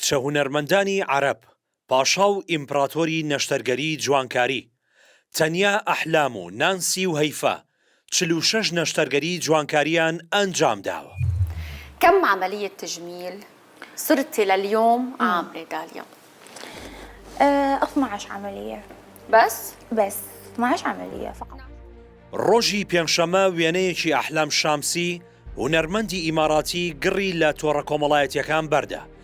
کچە هونەرمەندانی عەرەب، پاشا و ئیمپراتۆری نەشتەرگەری جوانکاری، تەنیا ئەحلام و نانسی و هەیفا 46 نەشتەرگەری جوانکاریان ئەنجام داوە. كم عملية تجميل صرتي لليوم عاملة داليا؟ 12 عملية. بس 12 عملية فقط. ڕۆژی پێنجشەمە وێنەیەکی ئەحلام شامسی هونەرمەندی ئیماراتی گڕی لە تۆڕە کۆمەڵایەتیەکان بەردا.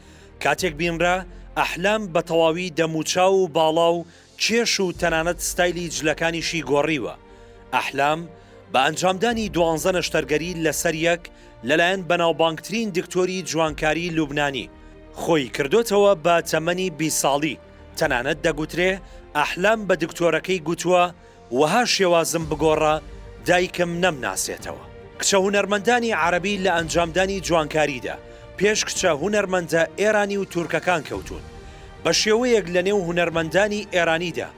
کاتێک بینرا ئەحلام بە تەواوی دەموچاو و باڵا و کێش و تەنانەت ستایلی جلەکانیشی گۆڕیوە. ئەحلام بە ئەنجامدانی 12 نەشتەرگەری لەسەر یەک لەلایەن بەناوبانگترین دکتۆری جوانکاری لوبنانی خۆی کردوتەوە بە تەمەنی 20 ساڵی. تەنانەت دەگوترێ ئەحلام بە دکتۆرەکەی گوتووە وەها شێوازم بگۆڕە دایکم نەمناسێتەوە. کچە هونەرمەندانی عەرەبی لە ئەنجامدانی جوانکاریدا پێش کچە هونەرمەندە ئێرانی و تورکەکان کەوتون. بە شێوەیەک لە نێو هونەرمەندانی ئێرانیدا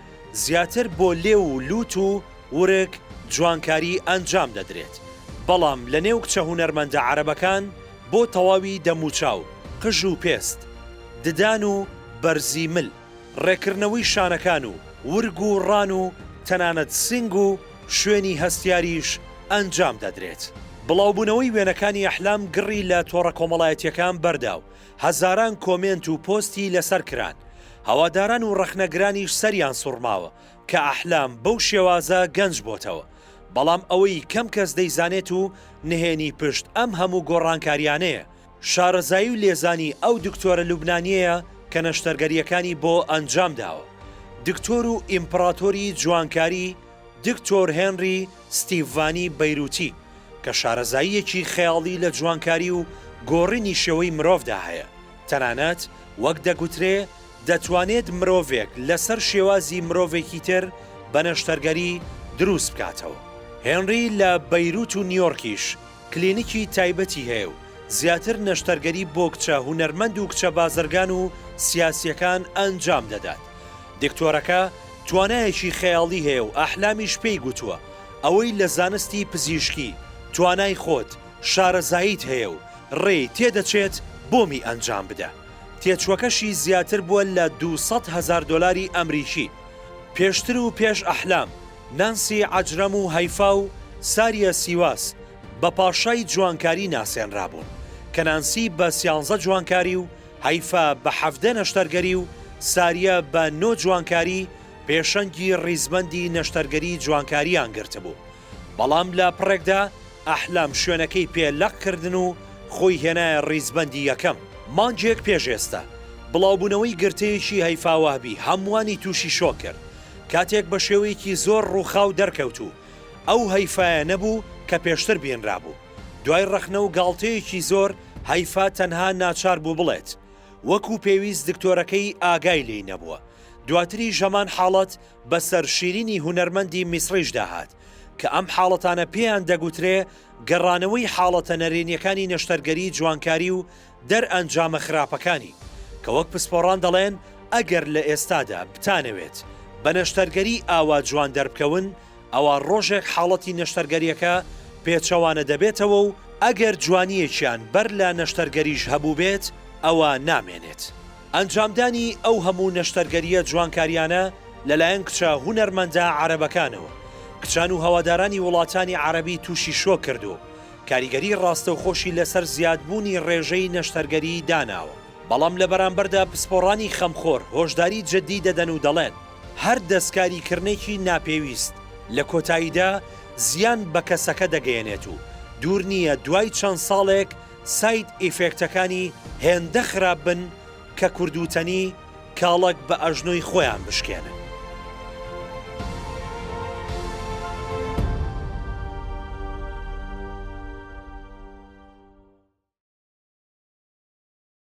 زیاتر بۆ لێو و لووت و ورک جوانکاری ئەنجام دەدرێت. بەڵام لە نێو کچە هونەرمەندە عەرەبەکان بۆ تەواوی دەموچاو، قژ و پێست، ددان و بەرزی مل، ڕێکردنەوەی شانەکان و ورگ و ڕان و تەنانەت سنگ و شوێنی هەستیاریش ئەنجام دەدرێت. بڵاوبوونەوەی وێنەکانی ئەحلام گڕی لە تۆڕە کۆمەڵایەتیەکان بەردا و هەزاران کۆمنت و پۆستی لەسەر کران. هەواداران و ڕەخنەگرانیش سەریان سوڕماوە کە ئەحلام بەو شێوازە گەنج بۆتەوە. بەڵام ئەوەی کەم کەس دەیزانێت و نهێنی پشت ئەم هەموو گۆڕانکاریانەیە شارەزایی و لێزانی ئەو دکتۆرە لوبنانیەیە کە نەشتەرگەریەکانی بۆ ئەنجام داوە. دکتۆر و ئیمپراتۆری جوانکاری دکتۆر هێنری ستیڤانی بەیروتی کە شارەزاییەکی خەیاڵی لە جوانکاری و گۆڕینی شێوەی مرۆڤدا هەیە. تەنانەت وەک دەگوترێ دەتوانێت مرۆڤێک لەسەر شێوازی مرۆڤێکی تر بە نەشتەرگەری دروست بکاتەوە. هێنری لە بەیروت و نیویۆرکیش کلینیکی تایبەتی هەیە و زیاتر نەشتەرگەری بۆ کچە هونەرمەند و کچە بازرگان و سیاسیەکان ئەنجام دەدات. دکتۆرەکە توانایەکی خەیاڵی هەیە و ئەحلامیش پێی گوتووە ئەوەی لە زانستی پزیشکی توانای خۆت شارەزاییت هەیە و ڕێی تێدەچێت بۆمی ئەنجام بدە. تێچووەکەشی زیاتر بووە لە 200,000 دۆلاری ئەمریکی. پێشتر و پێش ئەحلام نانسی عەجرەم و هەیفا و ساریە سیواس بە پاشای جوانکاری ناسێنرابوون کە نانسی بە 13 جوانکاری و هەیفا بە 17 نەشتەرگەری و ساریە بە 9 جوانکاری پێشەنگی ڕیزبەندی نەشتەرگەری جوانکاریان گرتبوو. بەڵام لە پڕێکدا ئەحلام شوێنەکەی پێ لەقکردن و خۆی هێنایە ڕیزبەندی یەکەم. مانجێک پێشێستا بڵاوبوونەوەی گرتەیەکی هەیفاوابی هەمووانی تووشی شۆ کرد. کاتێک بە شێوەیەکی زۆر ڕووخاو دەرکەوت و ئەو هەیفایە نەبوو کە پێشتر بێنرابوو. دوای ڕەخنە و گاڵتەیەکی زۆر هەیفا تەنها ناچار بوو بڵێت وەکو پێویست دکتۆرەکەی ئاگای لێی نەبووە. دواتری ژەمان حاڵەت بەسەر شیرینی هونەرمەندی میسریش داهات کە ئەم حاڵەتانە پێیان دەگوترێ گەڕانەوەی حاڵەتە نەرێنیەکانی نەشتەرگەری جوانکاری و دەرئەنجامە خراپەکانی کە وەک پسپۆڕان دەڵێن ئەگەر لە ئێستادا بتانەوێت بە نەشتەرگەری ئاوا جوان دەربکەون ئەوە ڕۆژێک حاڵەتی نەشتەرگەریەکە پێچەوانە دەبێتەوە و ئەگەر جوانیەکیان بەر لە نەشتەرگەریش هەبوو بێت ئەوە نامێنێت. ئەنجامدانی ئەو هەموو نەشتەرگەریە جوانکاریانە لەلایەن کچە هونەرمەندە عەرەبەکانەوە. کچان و هەوادارانی وڵاتانی عەرەبی تووشی شۆ کردو کاریگەری ڕاستەوخۆشی لەسەر زیادبوونی ڕێژەی نەشتەرگەری داناوە. بەڵام لە بەرامبەردا پسپۆڕانی خەمخۆر هۆشداری جددی دەدەن و دەڵێن هەر دەستکاریکردنێکی ناپێویست لە کۆتاییدا زیان بە کەسەکە دەگەیەنێت و دوور نییە دوای چەند ساڵێک ساید ئیفێکتەکانی هێندە خراپ بن کە کوردوتەنی کاڵک بە ئەژنۆی خۆیان بشکێنن.